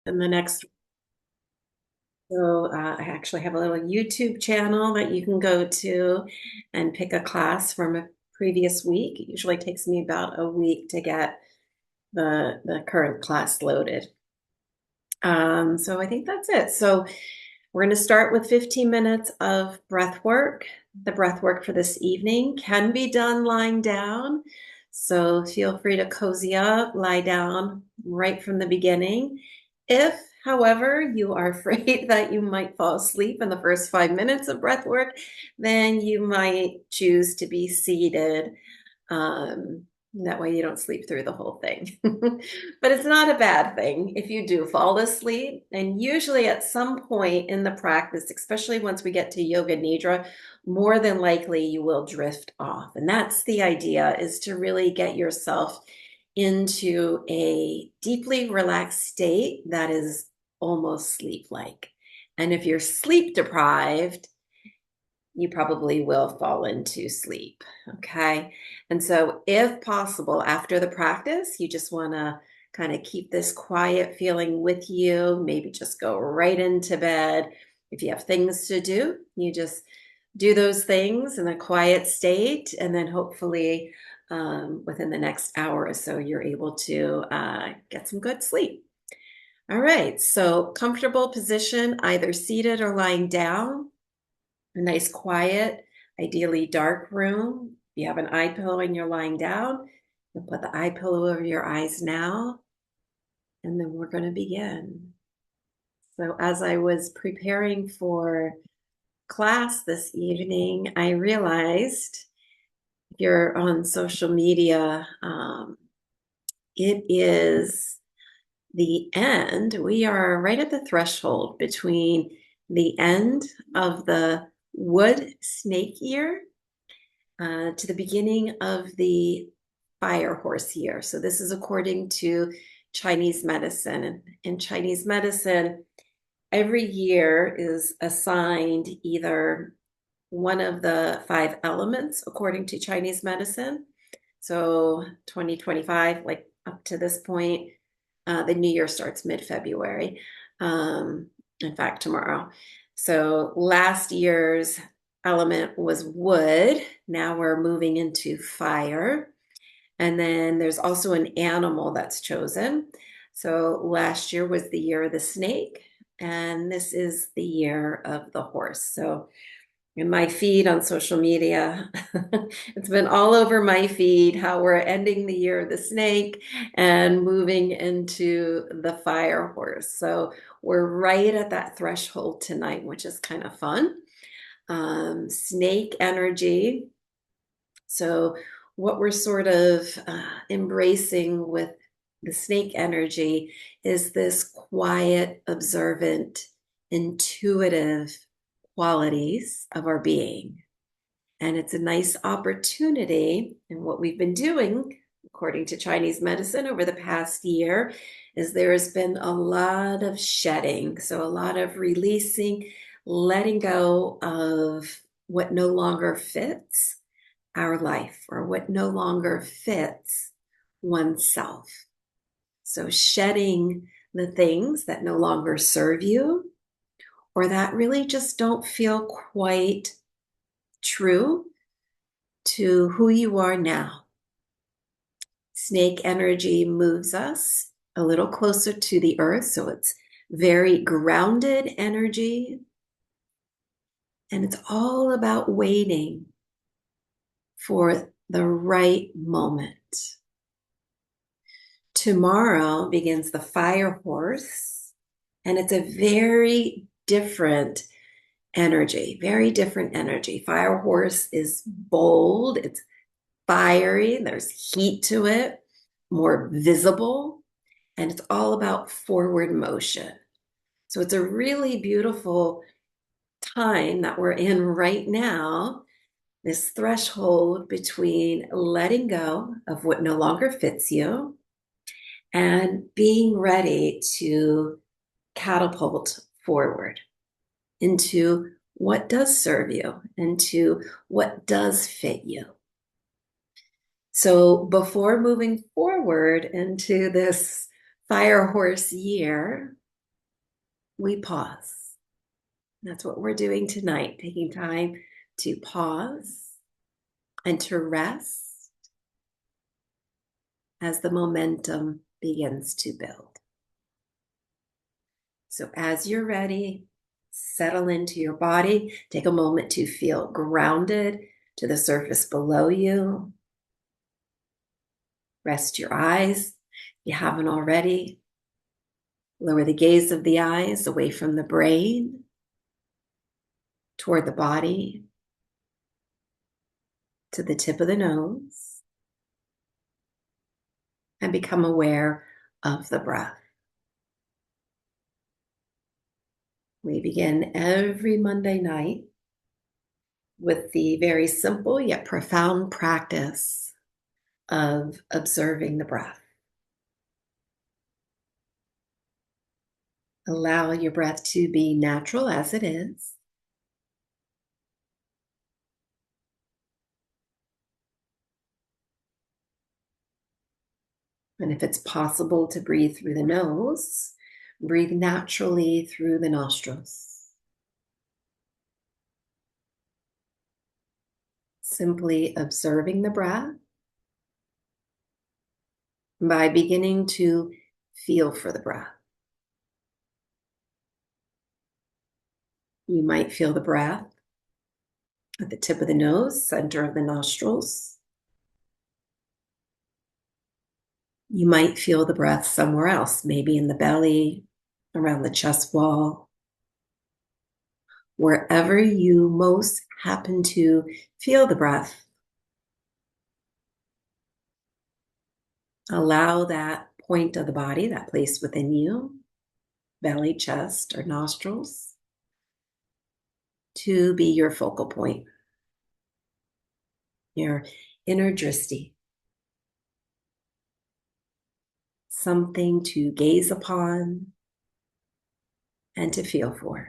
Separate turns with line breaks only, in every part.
in the next. So I actually have a little YouTube channel that you can go to and pick a class from a previous week. It usually takes me about a week to get the current class loaded. So I think that's it. So we're going to start with 15 minutes of breath work. The breath work for this evening can be done lying down. So feel free to cozy up, lie down right from the beginning. If, however, you are afraid that you might fall asleep in the first 5 minutes of breath work, then you might choose to be seated. Um, that way you don't sleep through the whole thing. But it's not a bad thing if you do fall asleep. And usually at some point in the practice, especially once we get to Yoga Nidra, more than likely you will drift off. And that's the idea, is to really get yourself into a deeply relaxed state that is almost sleep-like. And if you're sleep deprived, you probably will fall into sleep. Okay. And so, if possible, after the practice, you just want to kind of keep this quiet feeling with you, maybe just go right into bed. If you have things to do, you just do those things in a quiet state. And then hopefully, within the next hour or so, you're able to get some good sleep. All right. So, comfortable position, either seated or lying down. A nice quiet, ideally dark room. If you have an eye pillow and you're lying down, you'll put the eye pillow over your eyes now, and then we're going to begin. So, as I was preparing for class this evening, I realized if you're on social media, it is the end. We are right at the threshold between the end of the wood snake year to the beginning of the fire horse year. So this is according to Chinese medicine. And in Chinese medicine, every year is assigned either one of the five elements according to Chinese medicine. So 2025, like up to this point, the new year starts mid-February. In fact, tomorrow. So last year's element was wood. Now we're moving into fire. And then there's also an animal that's chosen. So last year was the year of the snake, and this is the year of the horse. So in my feed on social media, it's been all over my feed how we're ending the year of the snake and moving into the fire horse. So we're right at that threshold tonight, which is kind of fun. Snake energy. So, what we're sort of embracing with the snake energy is this quiet, observant, intuitive qualities of our being. And it's a nice opportunity. And what we've been doing, according to Chinese medicine over the past year, is there has been a lot of shedding. So, a lot of releasing, letting go of what no longer fits our life or what no longer fits oneself. So, shedding the things that no longer serve you or that really just don't feel quite true to who you are now. Snake energy moves us a little closer to the earth, so it's very grounded energy. And it's all about waiting for the right moment. Tomorrow begins the fire horse, and it's a very different energy, very different energy. Fire horse is bold, it's fiery, there's heat to it, more visible, and it's all about forward motion. So it's a really beautiful time that we're in right now, this threshold between letting go of what no longer fits you and being ready to catapult forward into what does serve you, into what does fit you. So before moving forward into this fire horse year, we pause. That's what we're doing tonight, taking time to pause and to rest as the momentum begins to build. So as you're ready, settle into your body. Take a moment to feel grounded to the surface below you. Rest your eyes if you haven't already. Lower the gaze of the eyes away from the brain toward the body to the tip of the nose and become aware of the breath. We begin every Monday night with the very simple yet profound practice of observing the breath. Allow your breath to be natural as it is. And if it's possible to breathe through the nose, breathe naturally through the nostrils. Simply observing the breath by beginning to feel for the breath. You might feel the breath at the tip of the nose, center of the nostrils. You might feel the breath somewhere else, maybe in the belly, around the chest wall, wherever you most happen to feel the breath. Allow that point of the body, that place within you, belly, chest, or nostrils, to be your focal point, your inner drishti, something to gaze upon and to feel for.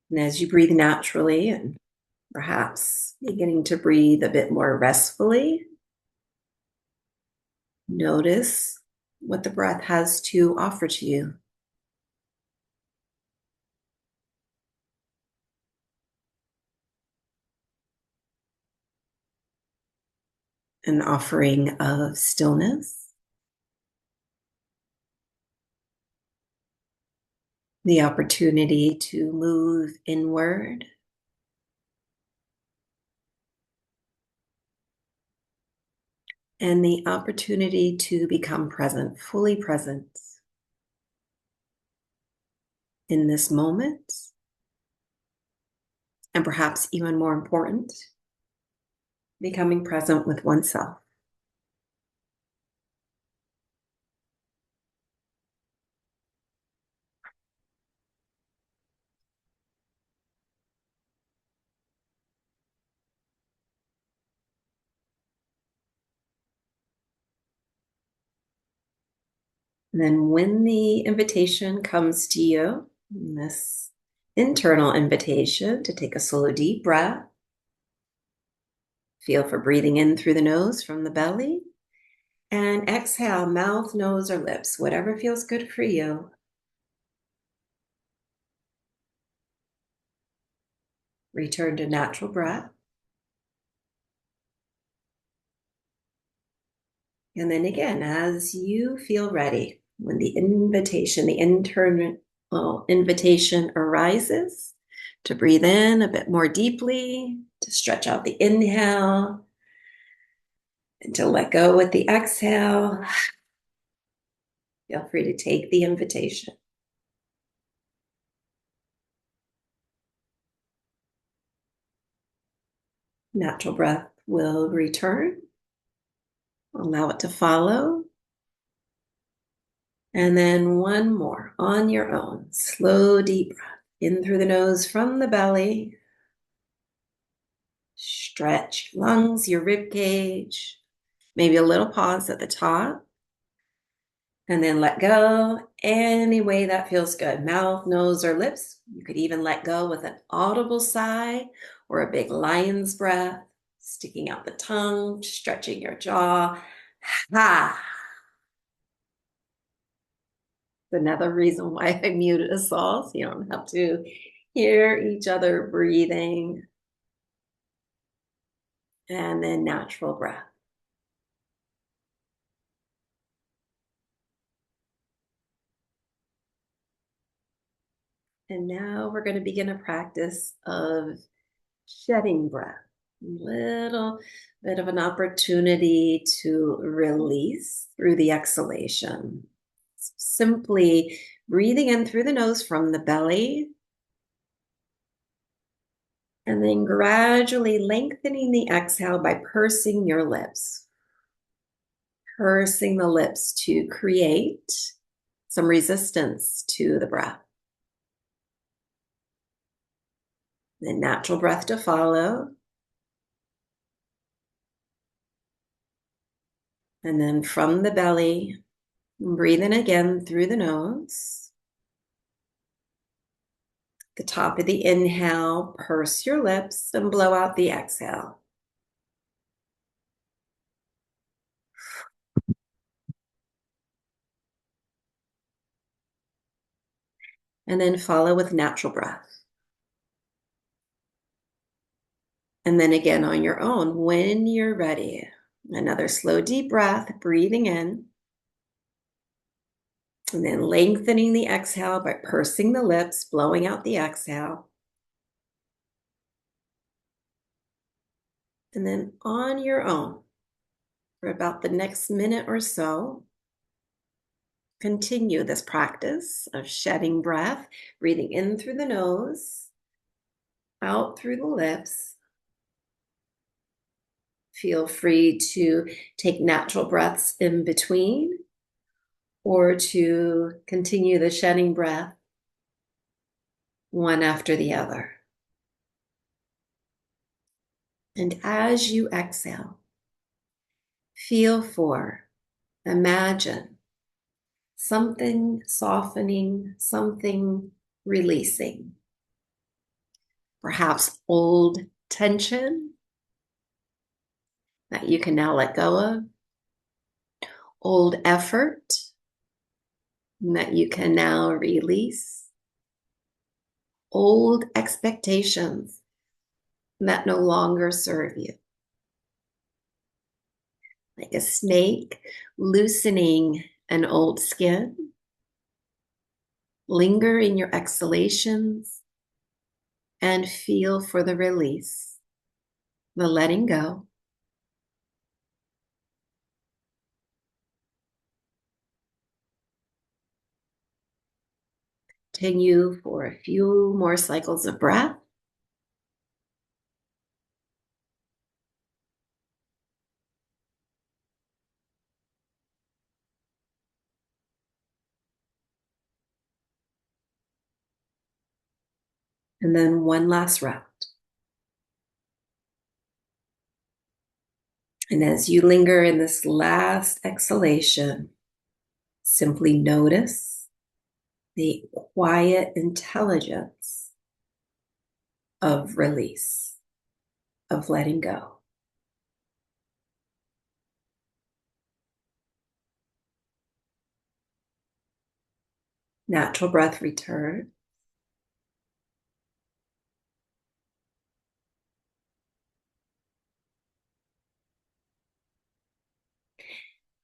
And as you breathe naturally and perhaps beginning to breathe a bit more restfully, notice what the breath has to offer to you. An offering of stillness, the opportunity to move inward, and the opportunity to become present, fully present in this moment, and perhaps even more important, becoming present with oneself. And then when the invitation comes to you, this internal invitation to take a slow, deep breath, feel for breathing in through the nose from the belly, and exhale, mouth, nose, or lips, whatever feels good for you. Return to natural breath. And then again, as you feel ready, when the invitation, the internal invitation arises, to breathe in a bit more deeply, to stretch out the inhale, and to let go with the exhale. Feel free to take the invitation. Natural breath will return. Allow it to follow. And then one more on your own. Slow, deep breath in through the nose from the belly. Stretch your lungs, your rib cage. Maybe a little pause at the top, and then let go any way that feels good. Mouth, nose, or lips. You could even let go with an audible sigh or a big lion's breath, sticking out the tongue, stretching your jaw. Ha! Another reason why I muted us all, so you don't have to hear each other breathing. And then natural breath. And now we're going to begin a practice of shedding breath. A little bit of an opportunity to release through the exhalation. Simply breathing in through the nose from the belly, and then gradually lengthening the exhale by pursing your lips. Pursing the lips to create some resistance to the breath. Then natural breath to follow. And then from the belly, breathe in again through the nose. The top of the inhale, purse your lips and blow out the exhale. And then follow with natural breath. And then again on your own, when you're ready. Another slow, deep breath, breathing in. And then lengthening the exhale by pursing the lips, blowing out the exhale. And then on your own, for about the next minute or so, continue this practice of shedding breath, breathing in through the nose, out through the lips. Feel free to take natural breaths in between or to continue the shedding breath one after the other. And as you exhale, imagine something softening, something releasing. Perhaps old tension that you can now let go of, old effort that you can now release, old expectations that no longer serve you. Like a snake loosening an old skin. Linger in your exhalations and feel for the release, the letting go. Continue for a few more cycles of breath. And then one last round. And as you linger in this last exhalation, simply notice the quiet intelligence of release, of letting go. Natural breath return.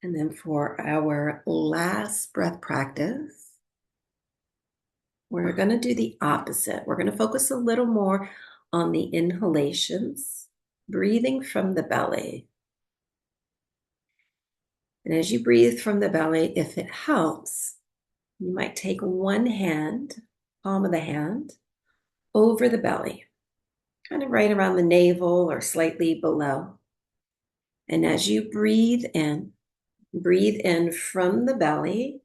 And then for our last breath practice, we're going to do the opposite. We're going to focus a little more on the inhalations, breathing from the belly. And as you breathe from the belly, if it helps, you might take one hand, palm of the hand, over the belly, kind of right around the navel or slightly below. And as you breathe in from the belly,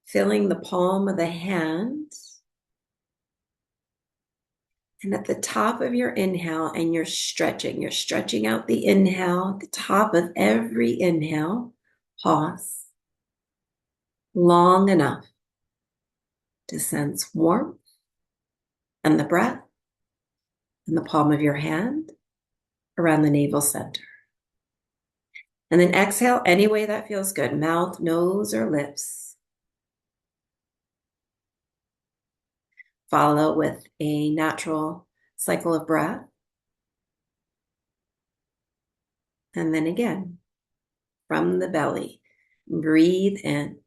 filling the palm of the hand And at the top of your inhale, and you're stretching out the inhale. At the top of every inhale, pause long enough to sense warmth and the breath in the palm of your hand around the navel center. And then exhale any way that feels good, mouth, nose, or lips. Follow with a natural cycle of breath. And then again, from the belly, breathe in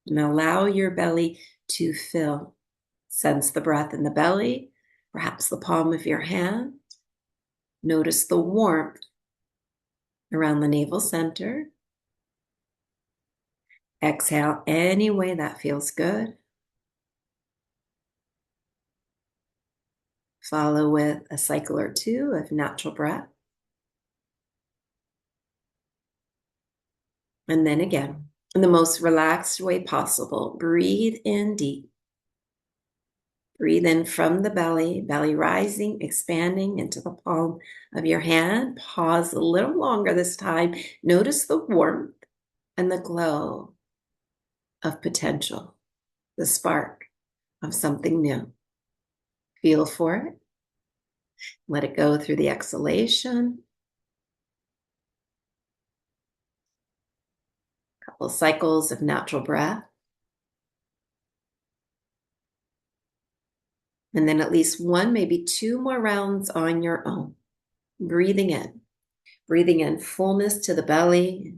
and allow your belly to fill. Sense the breath in the belly, perhaps the palm of your hand. Notice the warmth around the navel center. Exhale any way that feels good. Follow with a cycle or two of natural breath. And then again, in the most relaxed way possible, breathe in deep. Breathe in from the belly, belly rising, expanding into the palm of your hand. Pause a little longer this time. Notice the warmth and the glow of potential, the spark of something new. Feel for it. Let it go through the exhalation. Couple cycles of natural breath. And then at least one, maybe two more rounds on your own. Breathing in fullness to the belly,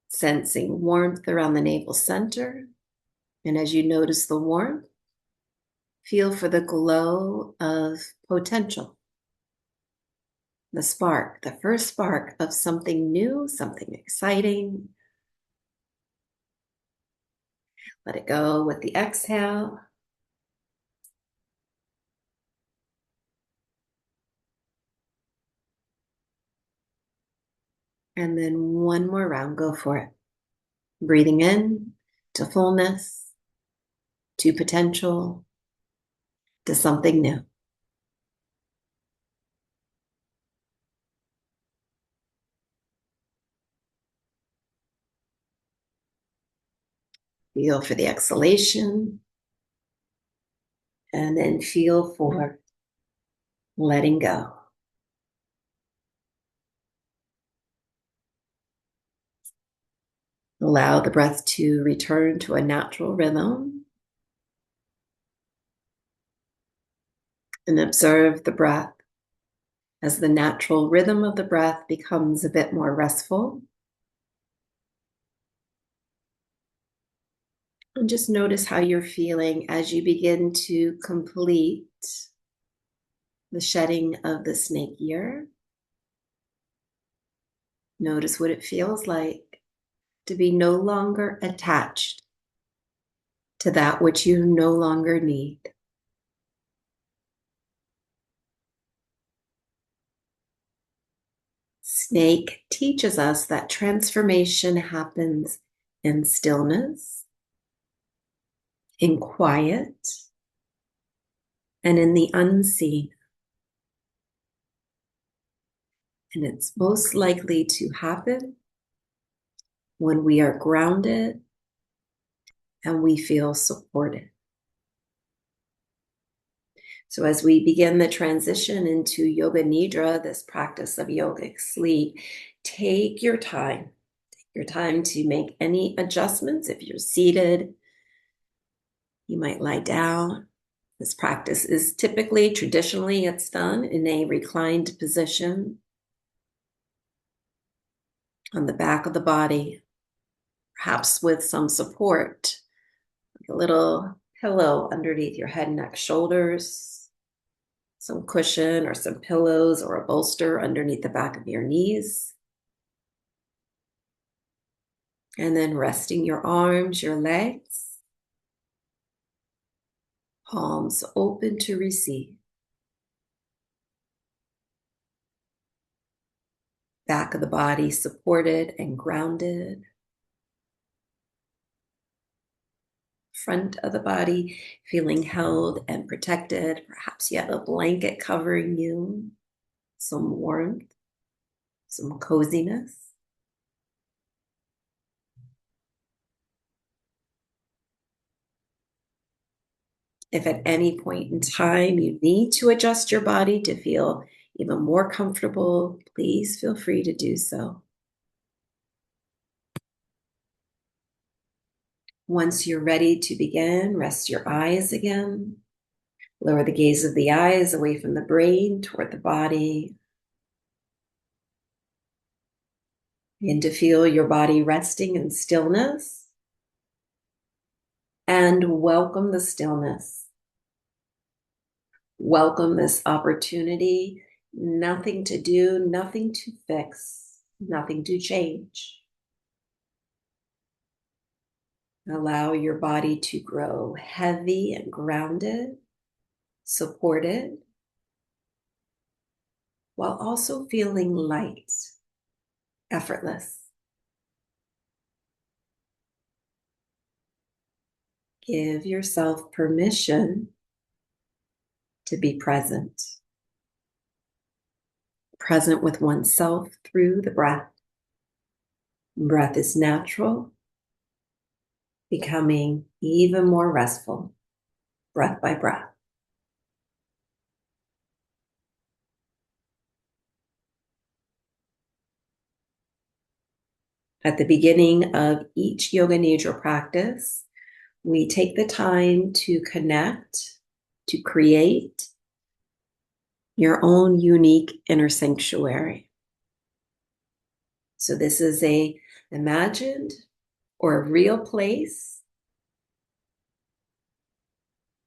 sensing warmth around the navel center. And as you notice the warmth, feel for the glow of potential, the spark, the first spark of something new, something exciting. Let it go with the exhale. And then one more round, go for it. Breathing in to fullness, to potential, to something new. Feel for the exhalation, and then feel for letting go. Allow the breath to return to a natural rhythm, and observe the breath as the natural rhythm of the breath becomes a bit more restful. And just notice how you're feeling as you begin to complete the shedding of the snake ear. Notice what it feels like to be no longer attached to that which you no longer need. Snake teaches us that transformation happens in stillness, in quiet, and in the unseen. And it's most likely to happen when we are grounded and we feel supported. So as we begin the transition into Yoga Nidra, this practice of yogic sleep, take your time to make any adjustments. If you're seated, you might lie down. This practice is traditionally, it's done in a reclined position on the back of the body, perhaps with some support, like a little pillow underneath your head, neck, shoulders, some cushion or some pillows or a bolster underneath the back of your knees. And then resting your arms, your legs, palms open to receive. Back of the body supported and grounded. front of the body, feeling held and protected. Perhaps you have a blanket covering you, some warmth, some coziness. If at any point in time you need to adjust your body to feel even more comfortable, please feel free to do so. Once you're ready to begin, rest your eyes again. Lower the gaze of the eyes away from the brain toward the body. Begin to feel your body resting in stillness. And welcome the stillness. Welcome this opportunity. Nothing to do, nothing to fix, nothing to change. Allow your body to grow heavy and grounded, supported, while also feeling light, effortless. Give yourself permission to be present. Present with oneself through the breath. Breath is natural, becoming even more restful, breath by breath. At the beginning of each Yoga Nidra practice, we take the time to connect, to create your own unique inner sanctuary. So this is a imagined or a real place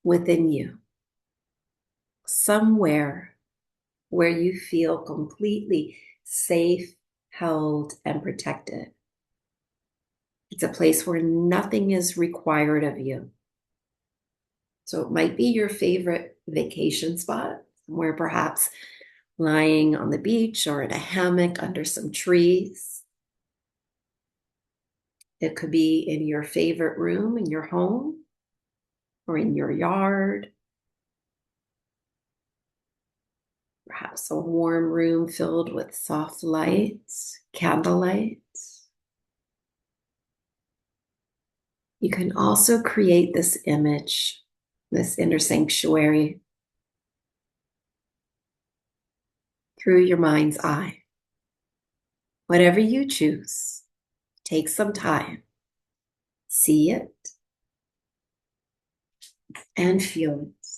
within you, somewhere where you feel completely safe, held, and protected. It's a place where nothing is required of you. So it might be your favorite vacation spot, somewhere perhaps lying on the beach or in a hammock under some trees. It could be in your favorite room in your home or in your yard. Perhaps a warm room filled with soft lights, candlelight. You can also create this image, this inner sanctuary, through your mind's eye. Whatever you choose, take some time, see it, and feel it.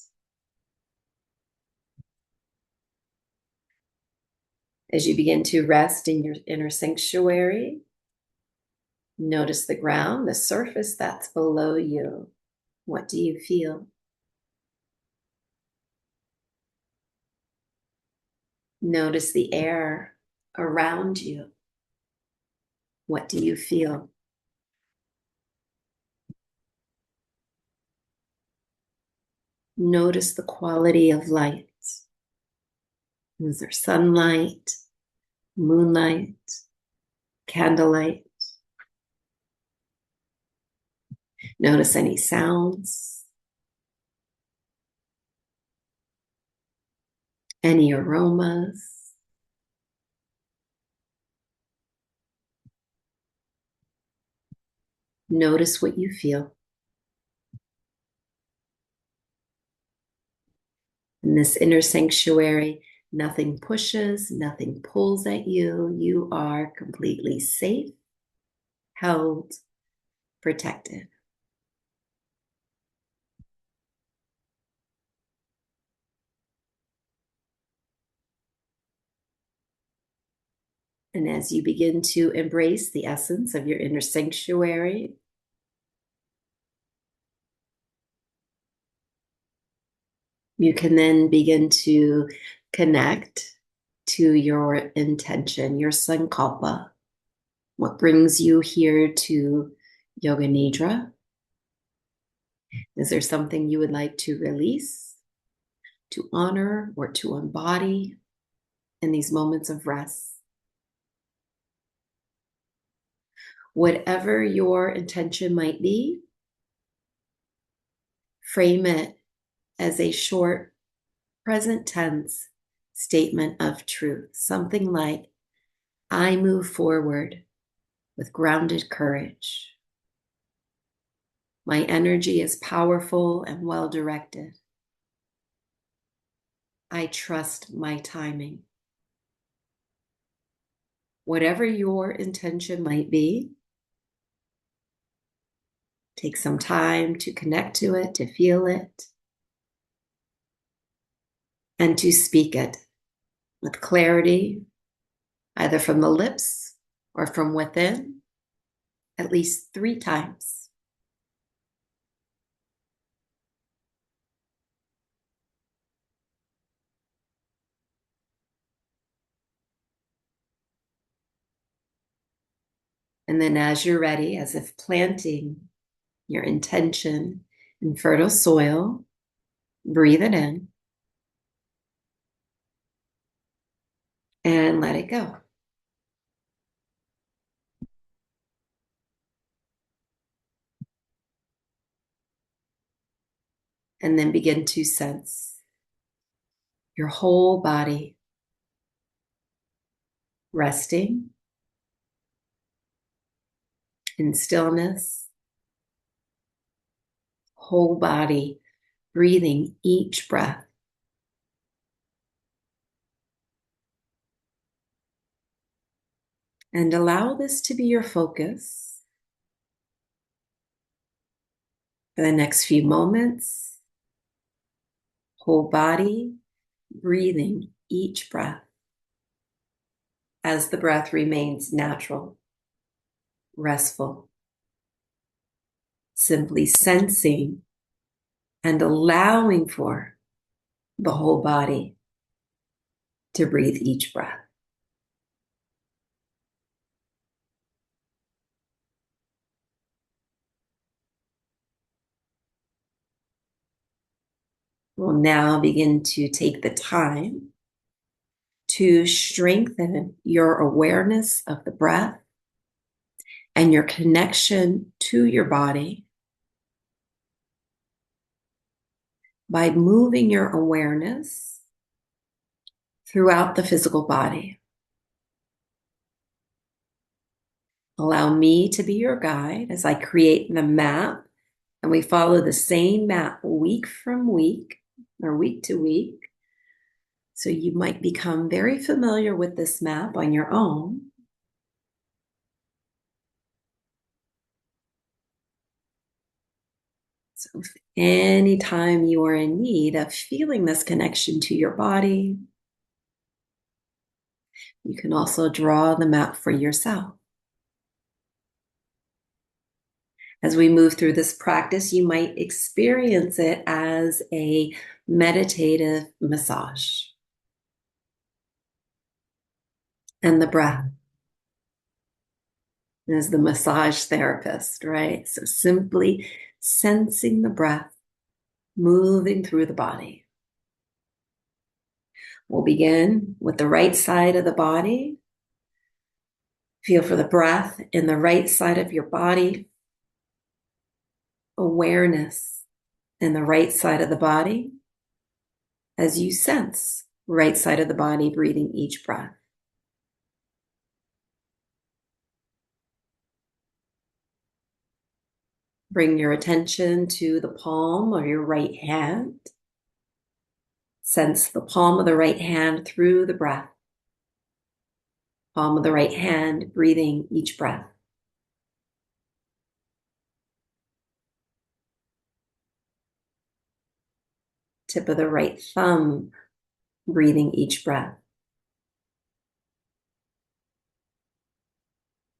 As you begin to rest in your inner sanctuary, notice the ground, the surface that's below you. What do you feel? Notice the air around you. What do you feel? Notice the quality of light. Is there sunlight, moonlight, candlelight? Notice any sounds, any aromas. Notice what you feel. In this inner sanctuary, nothing pushes, nothing pulls at you. You are completely safe, held, protected. And as you begin to embrace the essence of your inner sanctuary, you can then begin to connect to your intention, your sankalpa, what brings you here to Yoga Nidra. Is there something you would like to release, to honor, or to embody in these moments of rest? Whatever your intention might be, Frame it as a short present tense statement of truth, something like, I move forward with grounded courage. My energy is powerful and well directed. I trust my timing. Whatever your intention might be, take some time to connect to it, to feel it, and to speak it with clarity, either from the lips or from within, at least 3 times. And then as you're ready, as if planting your intention in fertile soil, breathe it in and let it go. And then begin to sense your whole body resting in stillness, whole body breathing each breath. And allow this to be your focus for the next few moments. Whole body breathing each breath as the breath remains natural, restful, simply sensing and allowing for the whole body to breathe each breath. We'll now begin to take the time to strengthen your awareness of the breath and your connection to your body by moving your awareness throughout the physical body. Allow me to be your guide as I create the map, and we follow the same map week from week or week to week. So you might become very familiar with this map on your own. So if anytime you are in need of feeling this connection to your body, you can also draw the map for yourself. As we move through this practice, you might experience it as a meditative massage. And the breath is the massage therapist, right? So simply sensing the breath moving through the body. We'll begin with the right side of the body. Feel for the breath in the right side of your body. Awareness in the right side of the body as you sense right side of the body breathing each breath. Bring your attention to the palm of your right hand. Sense the palm of the right hand through the breath. Palm of the right hand breathing each breath. Tip of the right thumb breathing each breath.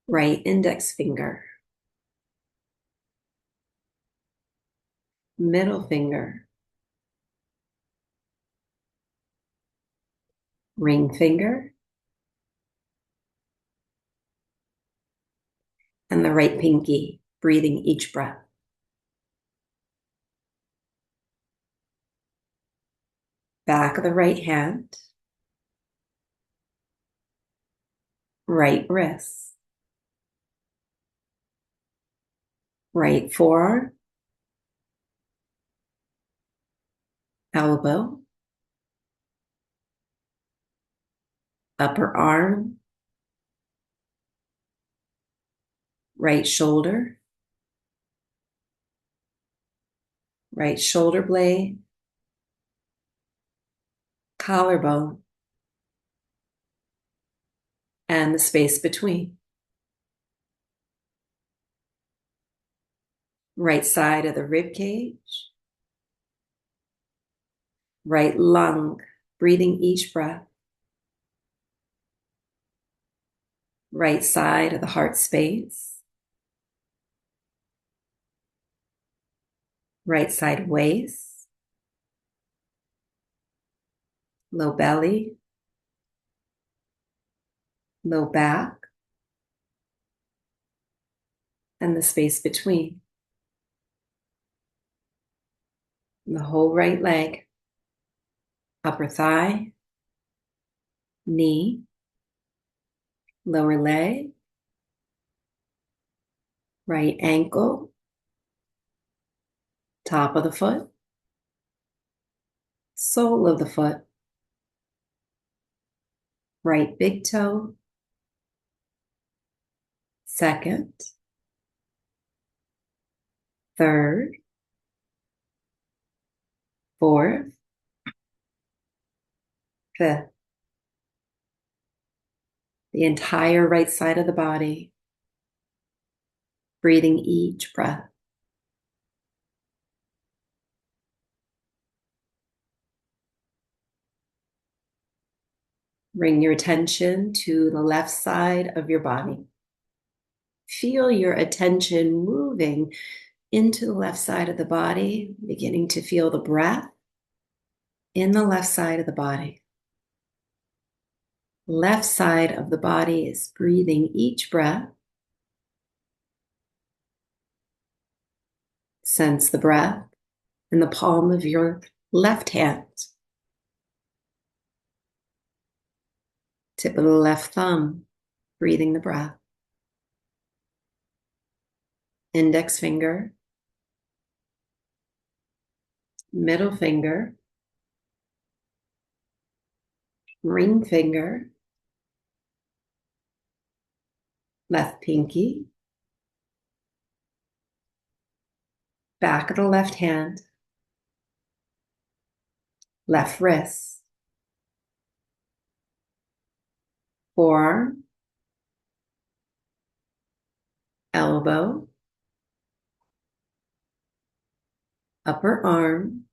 Right index finger. Middle finger. Ring finger. And the right pinky breathing each breath. Back of the right hand. Right wrist. Right forearm. elbow, upper arm, right shoulder blade, collarbone, and the space between. Right side of the rib cage, right lung, breathing each breath. Right side of the heart space, right side waist, low belly, low back, and the space between. The whole right leg, upper thigh, knee, lower leg, right ankle, top of the foot, sole of the foot, right big toe, second, third, fourth, fifth. The entire right side of the body, breathing each breath. Bring your attention to the left side of your body. Feel your attention moving into the left side of the body, beginning to feel the breath in the left side of the body. Left side of the body is breathing each breath. Sense the breath in the palm of your left hand. Tip of the left thumb, breathing the breath. Index finger, middle finger, ring finger, left pinky, back of the left hand, left wrist, forearm, elbow, upper arm,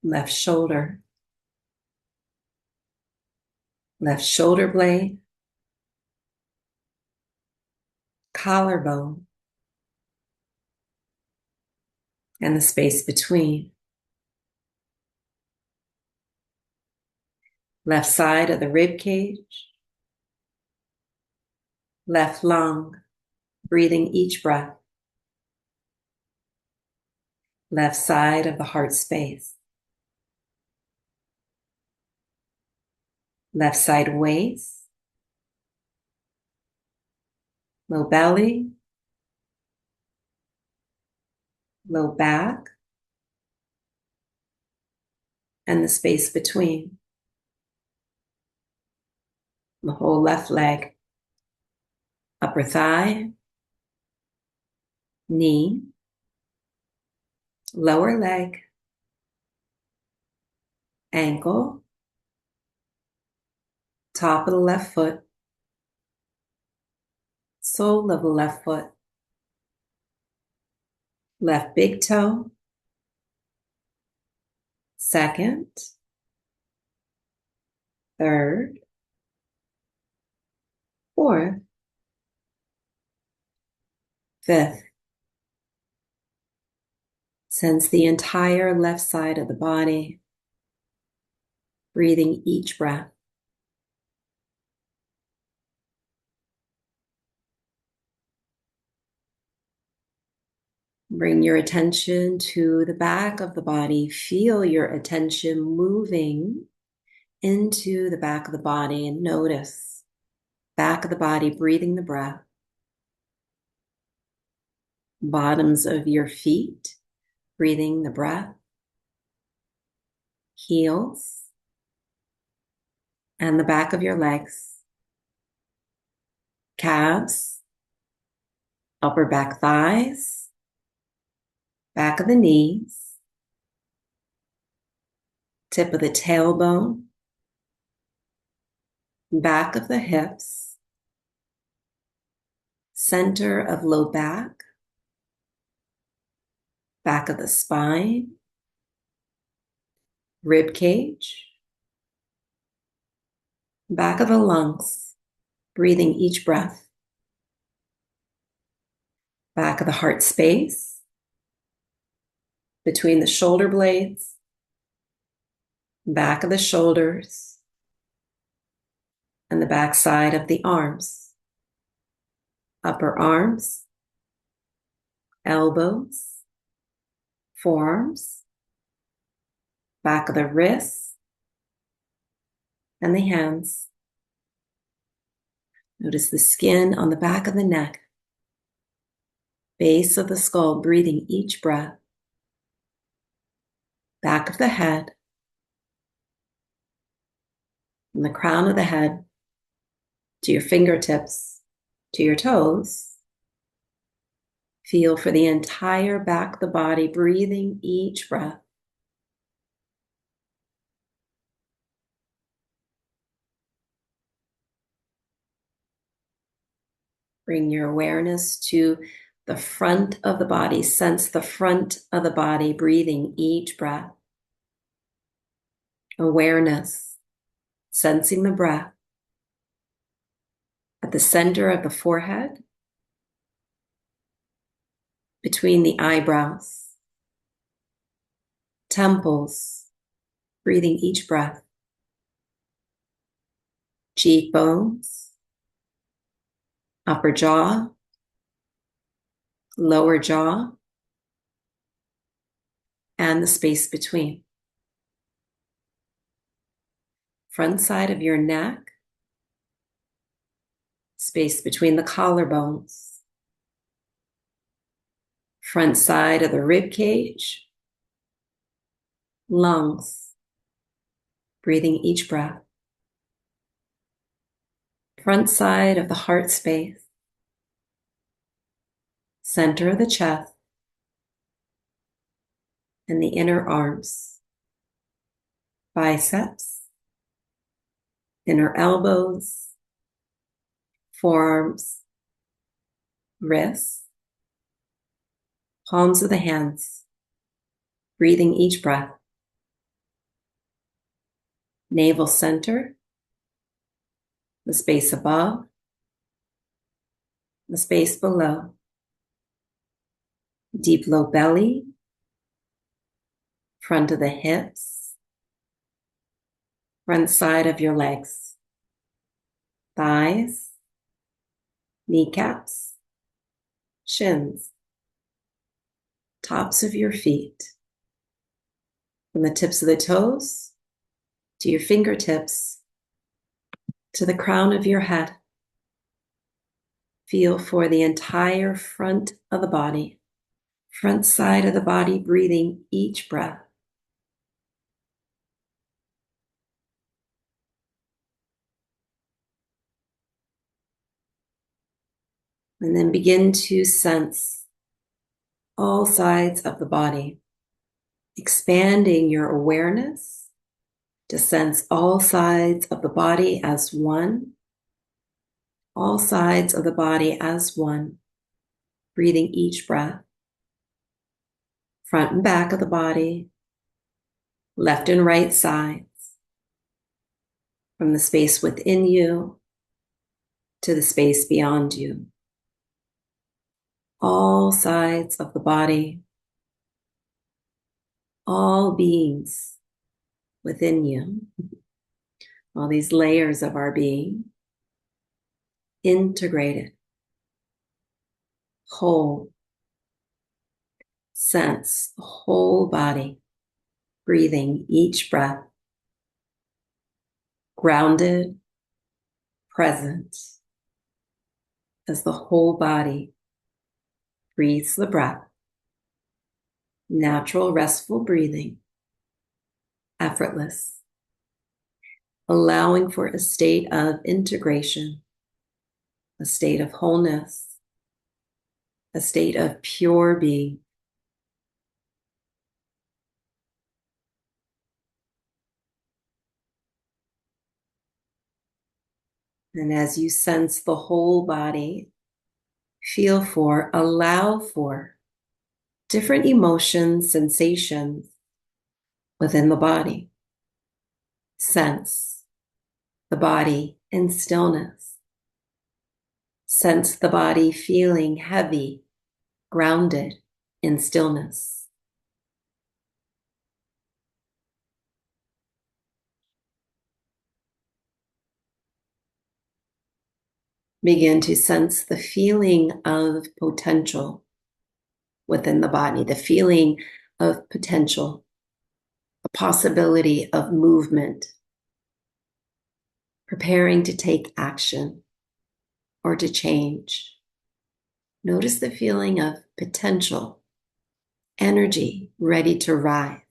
left shoulder blade, collarbone, and the space between. Left side of the rib cage, left lung, breathing each breath. Left side of the heart space. Left side waist, low belly, low back, and the space between. The whole left leg, upper thigh, knee, lower leg, ankle, top of the left foot, sole of the left foot, left big toe, second, third, fourth, fifth. Sense the entire left side of the body, breathing each breath. Bring your attention to the back of the body. Feel your attention moving into the back of the body and notice back of the body, breathing the breath. Bottoms of your feet, Breathing the breath, heels, and the back of your legs, calves, upper back thighs, back of the knees, tip of the tailbone, back of the hips, center of low back, back of the spine, rib cage, back of the lungs, breathing each breath, back of the heart space, between the shoulder blades, back of the shoulders, and the back side of the arms, upper arms, elbows, forearms, back of the wrists, and the hands. Notice the skin on the back of the neck, base of the skull, breathing each breath, back of the head, from the crown of the head to your fingertips, to your toes. Feel for the entire back of the body, breathing each breath. Bring your awareness to the front of the body. Sense the front of the body, breathing each breath. Awareness, sensing the breath at the center of the forehead, between the eyebrows, temples, breathing each breath. Cheekbones, upper jaw, lower jaw, and the space between. Front side of your neck, space between the collarbones. Front side of the rib cage, lungs, breathing each breath. Front side of the heart space, center of the chest, and the inner arms, biceps, inner elbows, forearms, wrists, palms of the hands, breathing each breath. Navel center, the space above, the space below. Deep low belly, front of the hips, front side of your legs, thighs, kneecaps, shins, tops of your feet, from the tips of the toes to your fingertips to the crown of your head. Feel for the entire front of the body, front side of the body, breathing each breath. And then begin to sense all sides of the body, expanding your awareness to sense all sides of the body as one, all sides of the body as one, breathing each breath. Front and back of the body, left and right sides, from the space within you to the space beyond you. All sides of the body, all beings within you, all these layers of our being, integrated, whole. Sense the whole body, breathing each breath, grounded, present, as the whole body breathes the breath, natural, restful breathing, effortless, allowing for a state of integration, a state of wholeness, a state of pure being. And as you sense the whole body, feel for, allow for different emotions, sensations within the body. Sense the body in stillness. Sense the body feeling heavy, grounded in stillness. Begin to sense the feeling of potential within the body, the feeling of potential, a possibility of movement, preparing to take action or to change. Notice the feeling of potential, energy ready to rise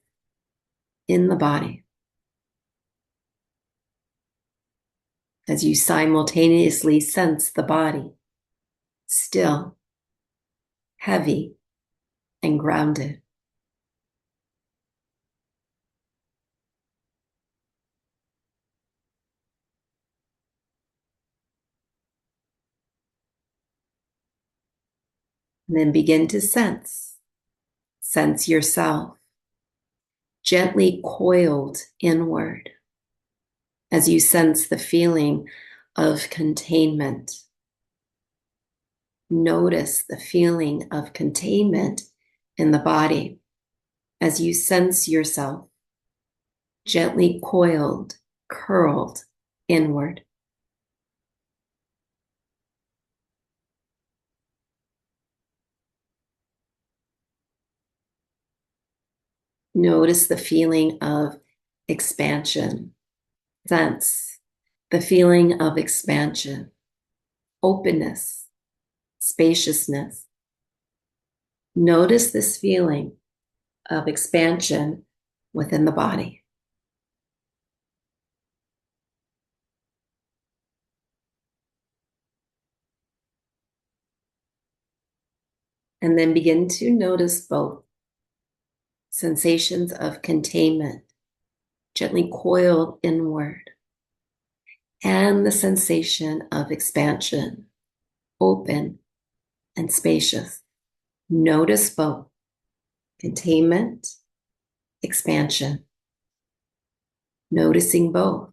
in the body. As you simultaneously sense the body still, heavy, and grounded. And then begin to sense yourself gently coiled inward as you sense the feeling of containment. Notice the feeling of containment in the body as you sense yourself gently coiled, curled inward. Notice the feeling of expansion. Sense the feeling of expansion, openness, spaciousness. Notice this feeling of expansion within the body. And then begin to notice both sensations of containment, gently coiled inward, and the sensation of expansion, open and spacious. Notice both containment, expansion. Noticing both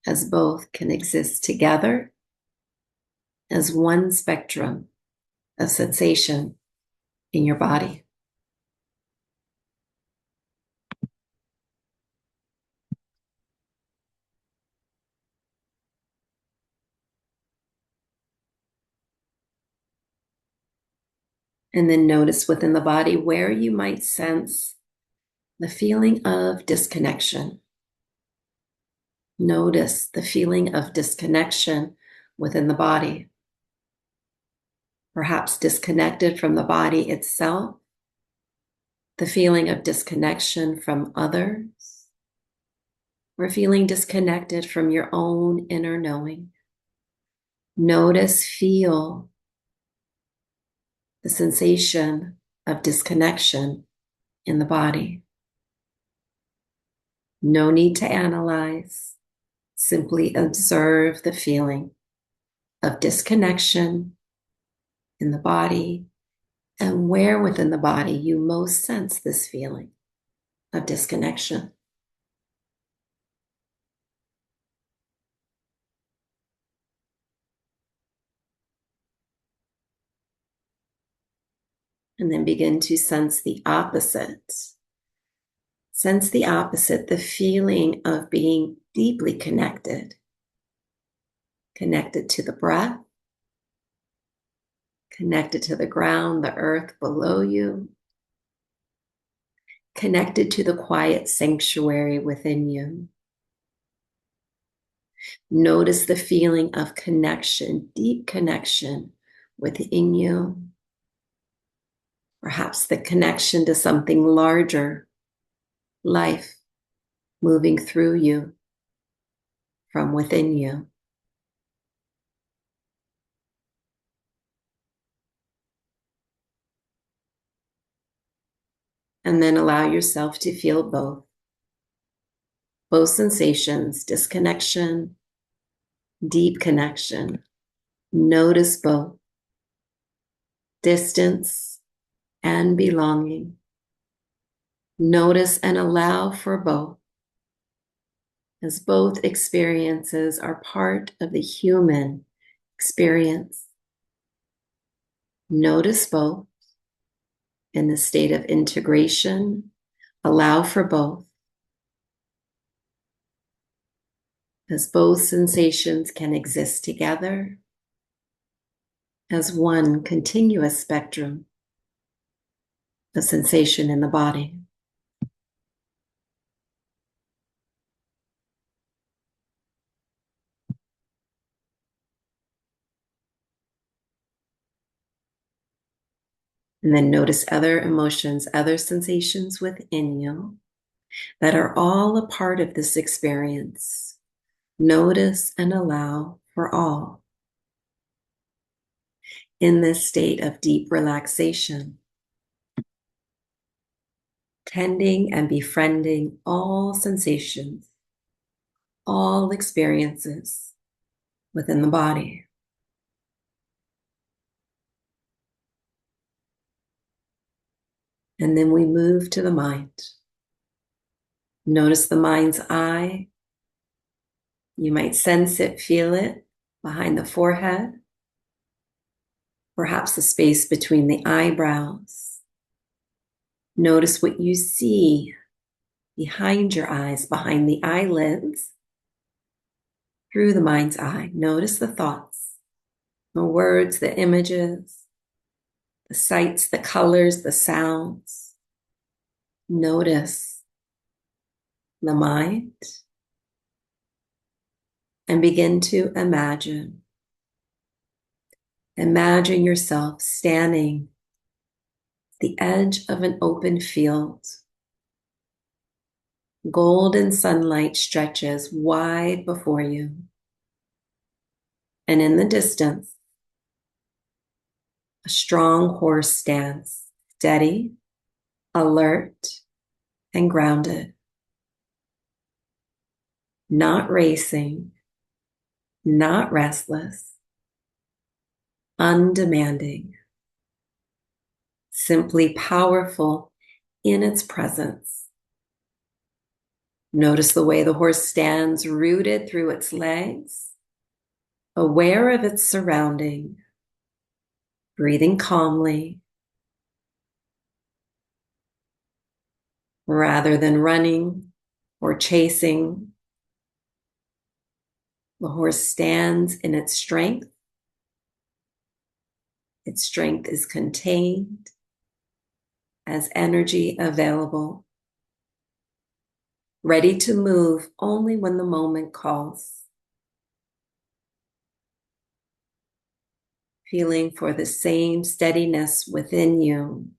as both can exist together as one spectrum of sensation in your body. And then notice within the body where you might sense the feeling of disconnection. Notice the feeling of disconnection within the body. Perhaps disconnected from the body itself, the feeling of disconnection from others, or feeling disconnected from your own inner knowing. Notice, feel the sensation of disconnection in the body. No need to analyze, simply observe the feeling of disconnection in the body and where within the body you most sense this feeling of disconnection. And then begin to sense the opposite. Sense the opposite, the feeling of being deeply connected. Connected to the breath, connected to the ground, the earth below you, connected to the quiet sanctuary within you. Notice the feeling of connection, deep connection within you, Perhaps the connection to something larger, life moving through you, from within you. And then allow yourself to feel both sensations, disconnection, deep connection. Notice both, distance and belonging. Notice and allow for both, as both experiences are part of the human experience. Notice both in the state of integration. Allow for both, as both sensations can exist together as one continuous spectrum of sensation in the body. And then notice other emotions, other sensations within you that are all a part of this experience. Notice and allow for all. In this state of deep relaxation, tending and befriending all sensations, all experiences within the body. And then we move to the mind. Notice the mind's eye. You might sense it, feel it behind the forehead, perhaps the space between the eyebrows. Notice what you see behind your eyes, behind the eyelids, through the mind's eye. Notice the thoughts, the words, the images, the sights, the colors, the sounds. Notice the mind and begin to imagine. Imagine yourself standing at the edge of an open field. Golden sunlight stretches wide before you. And in the distance, a strong horse stands, steady, alert, and grounded. Not racing, not restless, undemanding, simply powerful in its presence. Notice the way the horse stands, rooted through its legs, aware of its surrounding, breathing calmly, rather than running or chasing. The horse stands in its strength. Its strength is contained as energy available, ready to move only when the moment calls. Feeling for the same steadiness within you,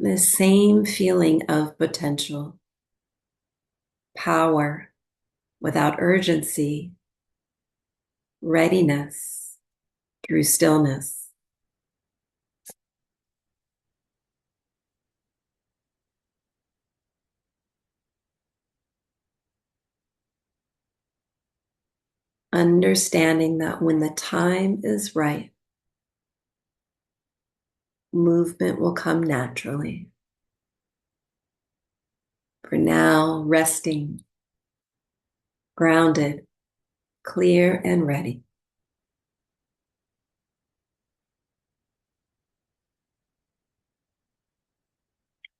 the same feeling of potential, power without urgency, readiness through stillness. Understanding that when the time is right, movement will come naturally. For now, resting, grounded, clear, and ready.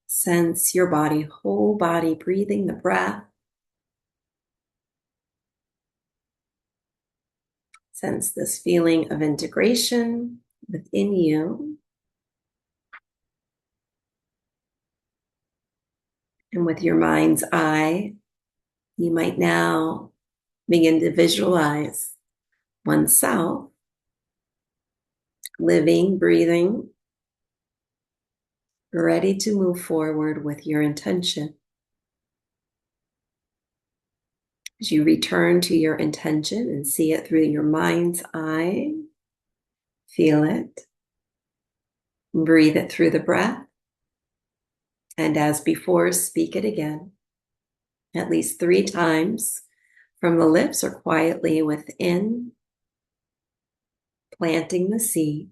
Sense your body, whole body, breathing the breath. Sense this feeling of integration within you. And with your mind's eye, you might now begin to visualize oneself living, breathing ready to move forward with your intention. As you return to your intention and see it through your mind's eye, feel it, breathe it through the breath, and as before, speak it again, at least 3 times from the lips or quietly within, planting the seed,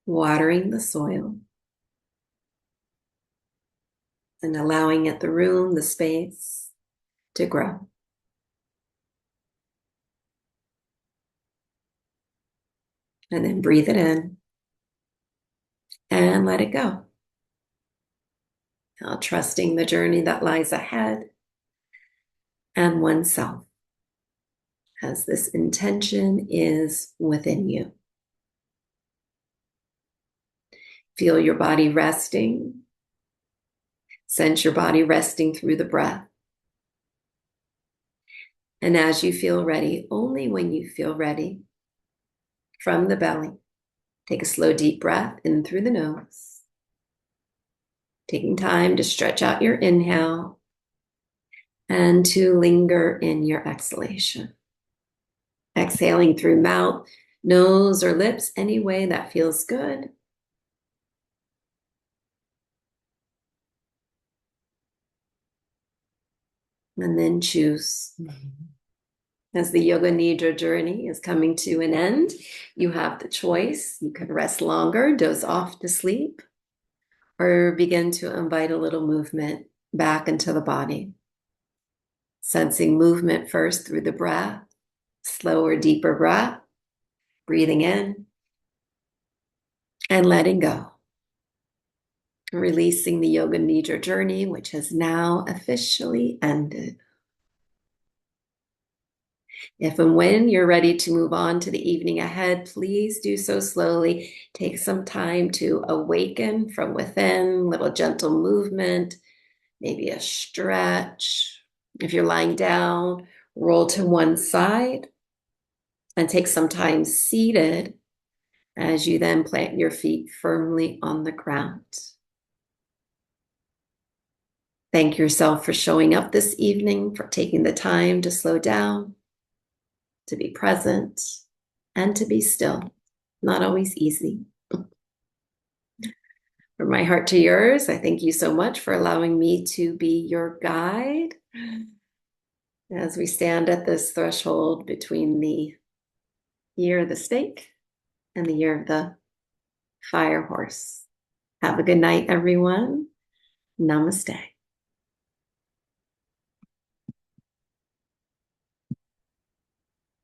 watering the soil, and allowing it the room, the space to grow. And then breathe it in and let it go. Now, trusting the journey that lies ahead and oneself, as this intention is within you. Feel your body resting. Sense your body resting through the breath. And as you feel ready, only when you feel ready, from the belly, take a slow, deep breath in through the nose. Taking time to stretch out your inhale and to linger in your exhalation. Exhaling through mouth, nose, or lips, any way that feels good. And then choose. As the Yoga Nidra journey is coming to an end, you have the choice. You can rest longer, doze off to sleep, or begin to invite a little movement back into the body. Sensing movement first through the breath, slower, deeper breath, breathing in and letting go. Releasing the Yoga Nidra journey, which has now officially ended. If and when you're ready to move on to the evening ahead, please do so slowly. Take some time to awaken from within, little gentle movement, maybe a stretch. If you're lying down, roll to one side and take some time seated as you then plant your feet firmly on the ground. Thank yourself for showing up this evening, for taking the time to slow down, to be present, and to be still. Not always easy. From my heart to yours, I thank you so much for allowing me to be your guide as we stand at this threshold between the year of the snake and the year of the fire horse. Have a good night, everyone. Namaste.